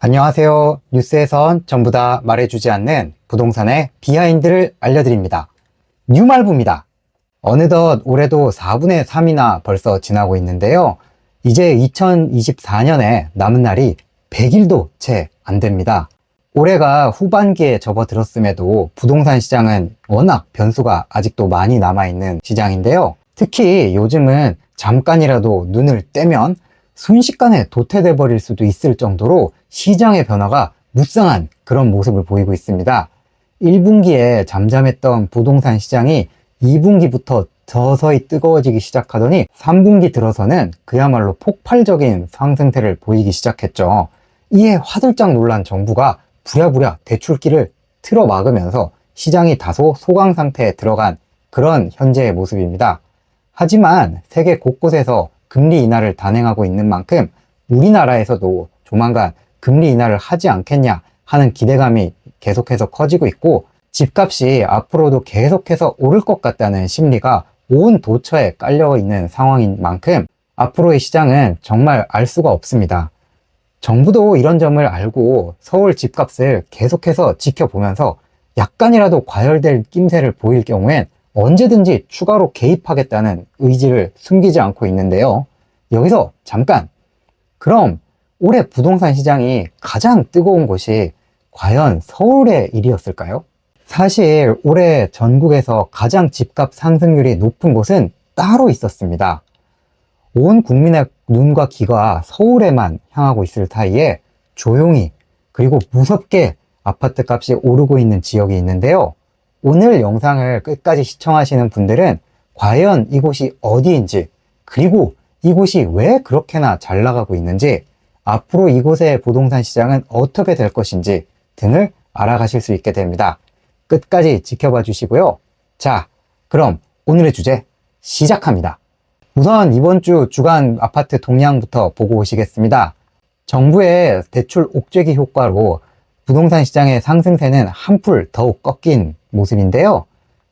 안녕하세요. 뉴스에선 전부 다 말해주지 않는 부동산의 비하인드를 알려드립니다. 뉴말부입니다. 어느덧 올해도 4분의 3이나 벌써 지나고 있는데요. 이제 2024년에 남은 날이 100일도 채 안 됩니다. 올해가 후반기에 접어들었음에도 부동산 시장은 워낙 변수가 아직도 많이 남아있는 시장인데요. 특히 요즘은 잠깐이라도 눈을 떼면 순식간에 도태돼 버릴 수도 있을 정도로 시장의 변화가 무쌍한 그런 모습을 보이고 있습니다. 1분기에 잠잠했던 부동산 시장이 2분기부터 서서히 뜨거워지기 시작하더니 3분기 들어서는 그야말로 폭발적인 상승세를 보이기 시작했죠. 이에 화들짝 놀란 정부가 부랴부랴 대출기를 틀어 막으면서 시장이 다소 소강 상태에 들어간 그런 현재의 모습입니다. 하지만 세계 곳곳에서 금리 인하를 단행하고 있는 만큼 우리나라에서도 조만간 금리 인하를 하지 않겠냐 하는 기대감이 계속해서 커지고 있고, 집값이 앞으로도 계속해서 오를 것 같다는 심리가 온 도처에 깔려 있는 상황인 만큼 앞으로의 시장은 정말 알 수가 없습니다. 정부도 이런 점을 알고 서울 집값을 계속해서 지켜보면서 약간이라도 과열될 낌새를 보일 경우엔 언제든지 추가로 개입하겠다는 의지를 숨기지 않고 있는데요. 여기서 잠깐, 그럼 올해 부동산 시장이 가장 뜨거운 곳이 과연 서울의 일이었을까요? 사실 올해 전국에서 가장 집값 상승률이 높은 곳은 따로 있었습니다. 온 국민의 눈과 귀가 서울에만 향하고 있을 사이에 조용히 그리고 무섭게 아파트 값이 오르고 있는 지역이 있는데요. 오늘 영상을 끝까지 시청하시는 분들은 과연 이곳이 어디인지, 그리고 이곳이 왜 그렇게나 잘 나가고 있는지, 앞으로 이곳의 부동산 시장은 어떻게 될 것인지 등을 알아가실 수 있게 됩니다. 끝까지 지켜봐 주시고요. 자, 그럼 오늘의 주제 시작합니다. 우선 이번 주 주간 아파트 동향부터 보고 오시겠습니다. 정부의 대출 옥죄기 효과로 부동산 시장의 상승세는 한풀 더욱 꺾인 모습인데요.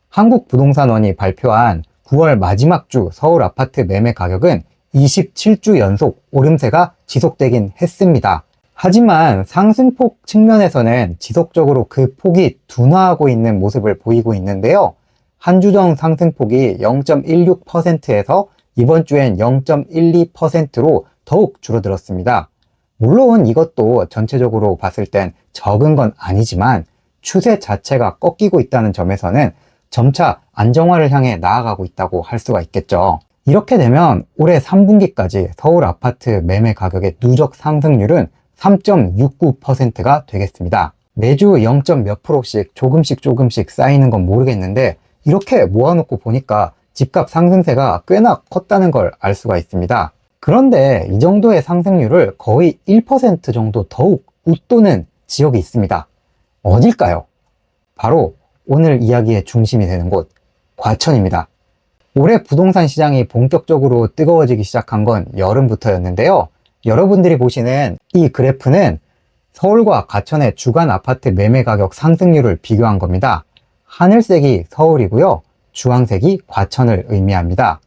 한국부동산원이 발표한 9월 마지막 주 서울 아파트 매매 가격은 27주 연속 오름세가 지속되긴 했습니다. 하지만 상승폭 측면에서는 지속적으로 그 폭이 둔화하고 있는 모습을 보이고 있는데요. 한 주 전 상승폭이 0.16%에서 이번 주엔 0.12%로 더욱 줄어들었습니다. 물론 이것도 전체적으로 봤을 땐 적은 건 아니지만 추세 자체가 꺾이고 있다는 점에서는 점차 안정화를 향해 나아가고 있다고 할 수가 있겠죠. 이렇게 되면 올해 3분기까지 서울 아파트 매매 가격의 누적 상승률은 3.69%가 되겠습니다. 매주 0. 몇 프로씩 조금씩 쌓이는 건 모르겠는데 이렇게 모아놓고 보니까 집값 상승세가 꽤나 컸다는 걸 알 수가 있습니다. 그런데 이 정도의 상승률을 거의 1% 정도 더욱 웃도는 지역이 있습니다. 어딜까요? 바로 오늘 이야기의 중심이 되는 곳, 과천입니다. 올해 부동산 시장이 본격적으로 뜨거워지기 시작한 건 여름부터였는데요. 여러분들이 보시는 이 그래프는 서울과 과천의 주간 아파트 매매 가격 상승률을 비교한 겁니다. 하늘색이 서울이고요. 주황색이 과천을 의미합니다.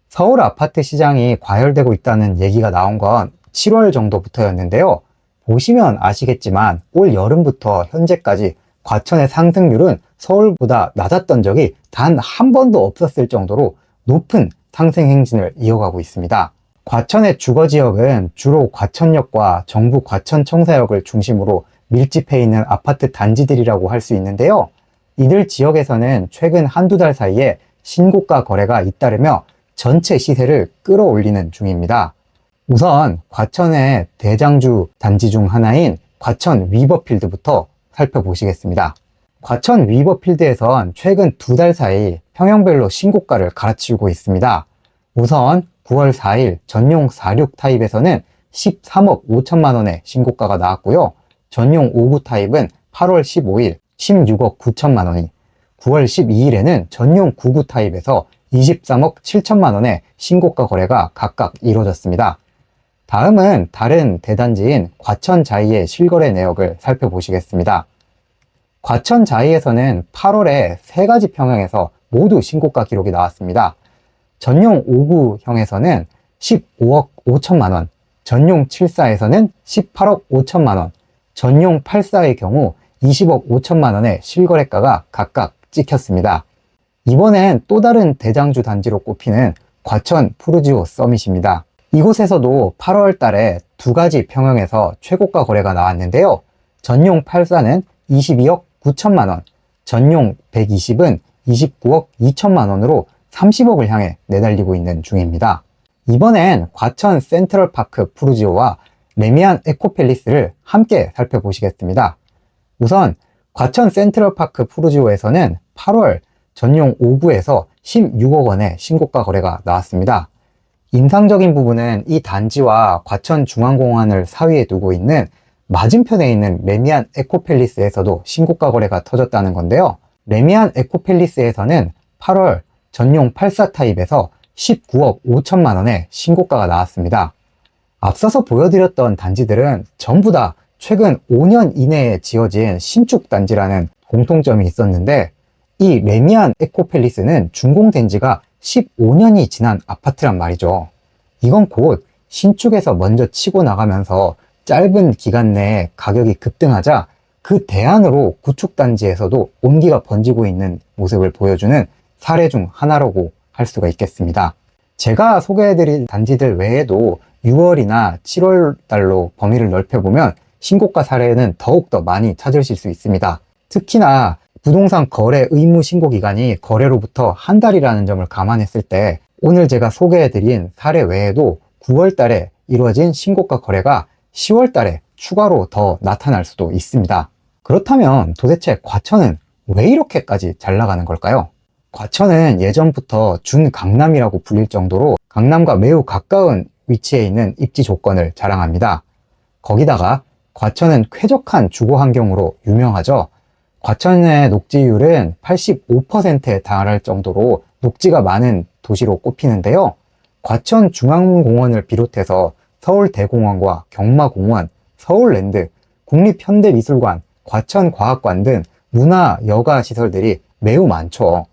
서울 아파트 시장이 과열되고 있다는 얘기가 나온 건 7월 정도부터였는데요. 보시면 아시겠지만 올 여름부터 현재까지 과천의 상승률은 서울보다 낮았던 적이 단 한 번도 없었을 정도로 높은 상승 행진을 이어가고 있습니다. 과천의 주거지역은 주로 과천역과 정부 과천청사역을 중심으로 밀집해 있는 아파트 단지들이라고 할 수 있는데요. 이들 지역에서는 최근 한두 달 사이에 신고가 거래가 잇따르며 전체 시세를 끌어올리는 중입니다. 우선 과천의 대장주 단지 중 하나인 과천 위버필드부터 살펴보시겠습니다. 과천 위버필드에선 최근 두 달 사이 평형별로 신고가를 갈아치우고 있습니다. 우선 9월 4일 전용 46 타입에서는 13억 5천만 원의 신고가가 나왔고요. 전용 59 타입은 8월 15일 16억 9천만 원이, 9월 12일에는 전용 99 타입에서 23억 7천만 원의 신고가 거래가 각각 이루어졌습니다. 다음은 다른 대단지인 과천자이의 실거래 내역을 살펴보시겠습니다. 과천자이에서는 8월에 세 가지 평형에서 모두 신고가 기록이 나왔습니다. 전용 59형에서는 15억 5천만 원, 전용 74에서는 18억 5천만 원, 전용 84의 경우 20억 5천만 원의 실거래가가 각각 찍혔습니다. 이번엔 또 다른 대장주 단지로 꼽히는 과천 푸르지오 서밋입니다. 이곳에서도 8월 달에 두 가지 평형에서 최고가 거래가 나왔는데요. 전용 84는 22억 9천만 원, 전용 120은 29억 2천만 원으로 30억을 향해 내달리고 있는 중입니다. 이번엔 과천 센트럴파크 푸르지오와 레미안 에코팰리스를 함께 살펴보시겠습니다. 우선 과천 센트럴파크 푸르지오에서는 8월 전용 5구에서 16억 원의 신고가 거래가 나왔습니다. 인상적인 부분은 이 단지와 과천 중앙공원을 사이에 두고 있는 맞은편에 있는 레미안 에코팰리스에서도 신고가 거래가 터졌다는 건데요. 레미안 에코팰리스에서는 8월 전용 84 타입에서 19억 5천만 원의 신고가가 나왔습니다. 앞서서 보여드렸던 단지들은 전부 다 최근 5년 이내에 지어진 신축 단지라는 공통점이 있었는데, 이 레미안 에코팰리스는 준공된 지가 15년이 지난 아파트란 말이죠. 이건 곧 신축에서 먼저 치고 나가면서 짧은 기간 내에 가격이 급등하자 그 대안으로 구축단지에서도 온기가 번지고 있는 모습을 보여주는 사례 중 하나라고 할 수가 있겠습니다. 제가 소개해드린 단지들 외에도 6월이나 7월 달로 범위를 넓혀보면 신고가 사례는 더욱더 많이 찾으실 수 있습니다. 특히나 부동산 거래 의무 신고 기간이 거래로부터 한 달이라는 점을 감안했을 때 오늘 제가 소개해드린 사례 외에도 9월 달에 이루어진 신고가 거래가 10월 달에 추가로 더 나타날 수도 있습니다. 그렇다면 도대체 과천은 왜 이렇게까지 잘 나가는 걸까요? 과천은 예전부터 준강남이라고 불릴 정도로 강남과 매우 가까운 위치에 있는 입지 조건을 자랑합니다. 거기다가 과천은 쾌적한 주거 환경으로 유명하죠. 과천의 녹지율은 85%에 달할 정도로 녹지가 많은 도시로 꼽히는데요. 과천 중앙공원을 비롯해서 서울대공원과 경마공원, 서울랜드, 국립현대미술관, 과천과학관 등 문화, 여가 시설들이 매우 많죠.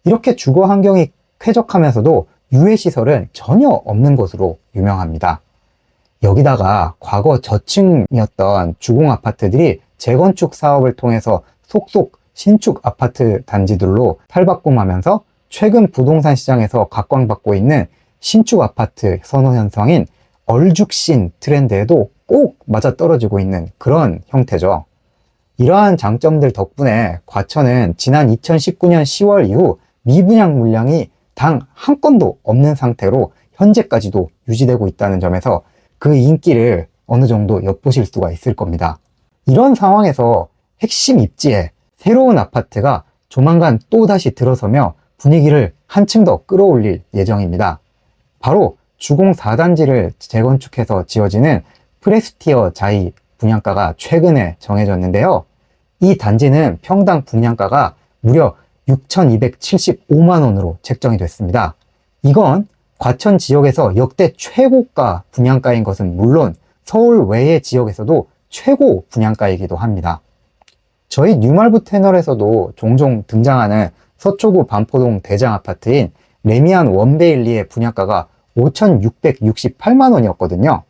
이렇게 주거 환경이 쾌적하면서도 유해시설은 전혀 없는 곳으로 유명합니다. 여기다가 과거 저층이었던 주공아파트들이 재건축 사업을 통해서 속속 신축 아파트 단지들로 탈바꿈하면서 최근 부동산 시장에서 각광받고 있는 신축 아파트 선호 현상인 얼죽신 트렌드에도 꼭 맞아떨어지고 있는 그런 형태죠. 이러한 장점들 덕분에 과천은 지난 2019년 10월 이후 미분양 물량이 단 한 건도 없는 상태로 현재까지도 유지되고 있다는 점에서 그 인기를 어느 정도 엿보실 수가 있을 겁니다. 이런 상황에서 핵심 입지에 새로운 아파트가 조만간 또다시 들어서며 분위기를 한층 더 끌어올릴 예정입니다. 바로 주공 4단지를 재건축해서 지어지는 프레스티어 자이 분양가가 최근에 정해졌는데요. 이 단지는 평당 분양가가 무려 6,275만 원으로 책정이 됐습니다. 이건 과천 지역에서 역대 최고가 분양가인 것은 물론 서울 외의 지역에서도 최고 분양가이기도 합니다. 저희 뉴말부 채널에서도 종종 등장하는 서초구 반포동 대장 아파트인 레미안 원베일리의 분양가가 5,668만 원이었거든요.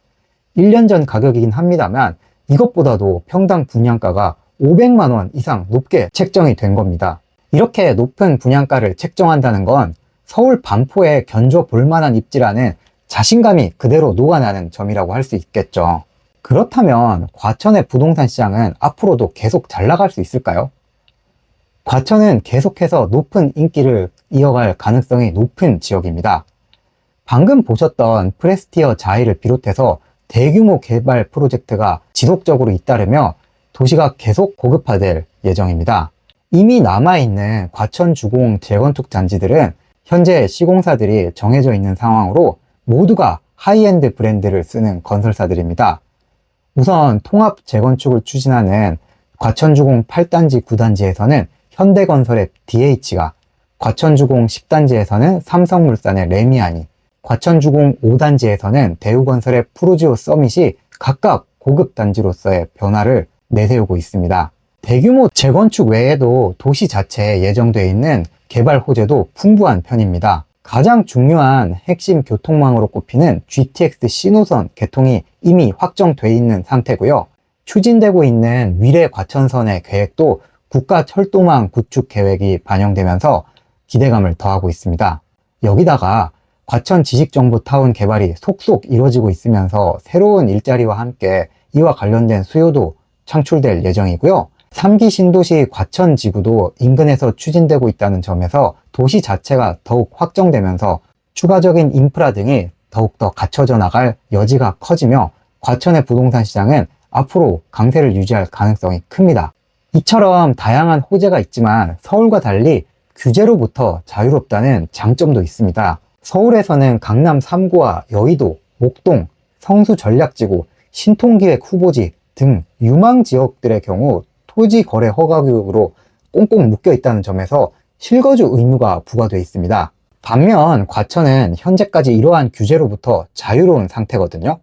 1년 전 가격이긴 합니다만 이것보다도 평당 분양가가 500만 원 이상 높게 책정이 된 겁니다. 이렇게 높은 분양가를 책정한다는 건 서울 반포에 견줘 볼 만한 입지라는 자신감이 그대로 녹아나는 점이라고 할 수 있겠죠. 그렇다면 과천의 부동산 시장은 앞으로도 계속 잘 나갈 수 있을까요? 과천은 계속해서 높은 인기를 이어갈 가능성이 높은 지역입니다. 방금 보셨던 프레스티어 자이를 비롯해서 대규모 개발 프로젝트가 지속적으로 잇따르며 도시가 계속 고급화될 예정입니다. 이미 남아있는 과천 주공 재건축 단지들은 현재 시공사들이 정해져 있는 상황으로 모두가 하이엔드 브랜드를 쓰는 건설사들입니다. 우선 통합 재건축을 추진하는 과천주공 8단지, 9단지에서는 현대건설의 DH가, 과천주공 10단지에서는 삼성물산의 레미안이, 과천주공 5단지에서는 대우건설의 푸르지오 서밋이 각각 고급 단지로서의 변화를 내세우고 있습니다. 대규모 재건축 외에도 도시 자체에 예정되어 있는 개발 호재도 풍부한 편입니다. 가장 중요한 핵심 교통망으로 꼽히는 GTX 신호선 개통이 이미 확정돼 있는 상태고요. 추진되고 있는 위례 과천선의 계획도 국가철도망 구축 계획이 반영되면서 기대감을 더하고 있습니다. 여기다가 과천 지식정보타운 개발이 속속 이루어지고 있으면서 새로운 일자리와 함께 이와 관련된 수요도 창출될 예정이고요. 3기 신도시 과천지구도 인근에서 추진되고 있다는 점에서 도시 자체가 더욱 확정되면서 추가적인 인프라 등이 더욱더 갖춰져 나갈 여지가 커지며 과천의 부동산 시장은 앞으로 강세를 유지할 가능성이 큽니다. 이처럼 다양한 호재가 있지만 서울과 달리 규제로부터 자유롭다는 장점도 있습니다. 서울에서는 강남 3구와 여의도, 목동, 성수 전략지구, 신통기획 후보지 등 유망 지역들의 경우 토지 거래 허가 구역으로 꽁꽁 묶여 있다는 점에서 실거주 의무가 부과되어 있습니다. 반면 과천은 현재까지 이러한 규제로부터 자유로운 상태거든요.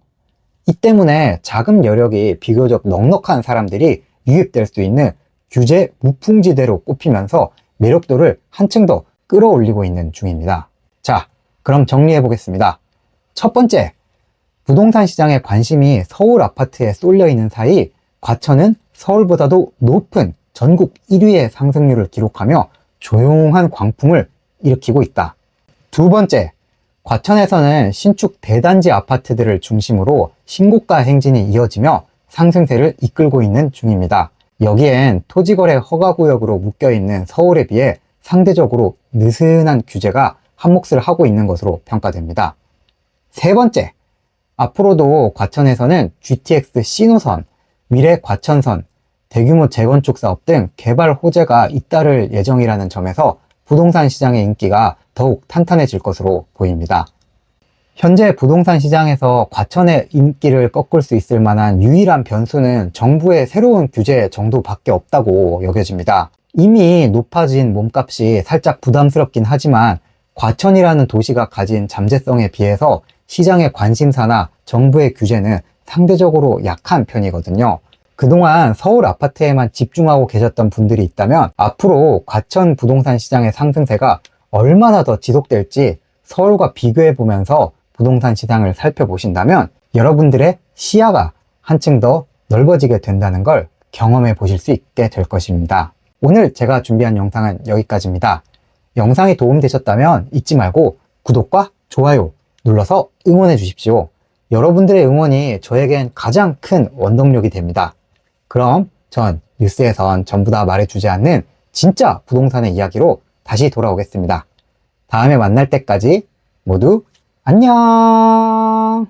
이 때문에 자금 여력이 비교적 넉넉한 사람들이 유입될 수 있는 규제 무풍지대로 꼽히면서 매력도를 한층 더 끌어올리고 있는 중입니다. 자, 그럼 정리해 보겠습니다. 첫 번째, 부동산 시장에 관심이 서울 아파트에 쏠려 있는 사이 과천은 서울보다도 높은 전국 1위의 상승률을 기록하며 조용한 광풍을 일으키고 있다. 두 번째, 과천에서는 신축 대단지 아파트들을 중심으로 신고가 행진이 이어지며 상승세를 이끌고 있는 중입니다. 여기엔 토지거래 허가구역으로 묶여있는 서울에 비해 상대적으로 느슨한 규제가 한몫을 하고 있는 것으로 평가됩니다. 세 번째, 앞으로도 과천에서는 GTX 신호선, 위례 과천선, 대규모 재건축 사업 등 개발 호재가 잇따를 예정이라는 점에서 부동산 시장의 인기가 더욱 탄탄해질 것으로 보입니다. 현재 부동산 시장에서 과천의 인기를 꺾을 수 있을 만한 유일한 변수는 정부의 새로운 규제 정도밖에 없다고 여겨집니다. 이미 높아진 몸값이 살짝 부담스럽긴 하지만 과천이라는 도시가 가진 잠재성에 비해서 시장의 관심사나 정부의 규제는 상대적으로 약한 편이거든요. 그동안 서울 아파트에만 집중하고 계셨던 분들이 있다면 앞으로 과천 부동산 시장의 상승세가 얼마나 더 지속될지 서울과 비교해 보면서 부동산 시장을 살펴보신다면 여러분들의 시야가 한층 더 넓어지게 된다는 걸 경험해 보실 수 있게 될 것입니다. 오늘 제가 준비한 영상은 여기까지입니다. 영상이 도움되셨다면 잊지 말고 구독과 좋아요 눌러서 응원해 주십시오. 여러분들의 응원이 저에겐 가장 큰 원동력이 됩니다. 그럼 전 뉴스에선 전부 다 말해주지 않는 진짜 부동산의 이야기로 다시 돌아오겠습니다. 다음에 만날 때까지 모두 안녕!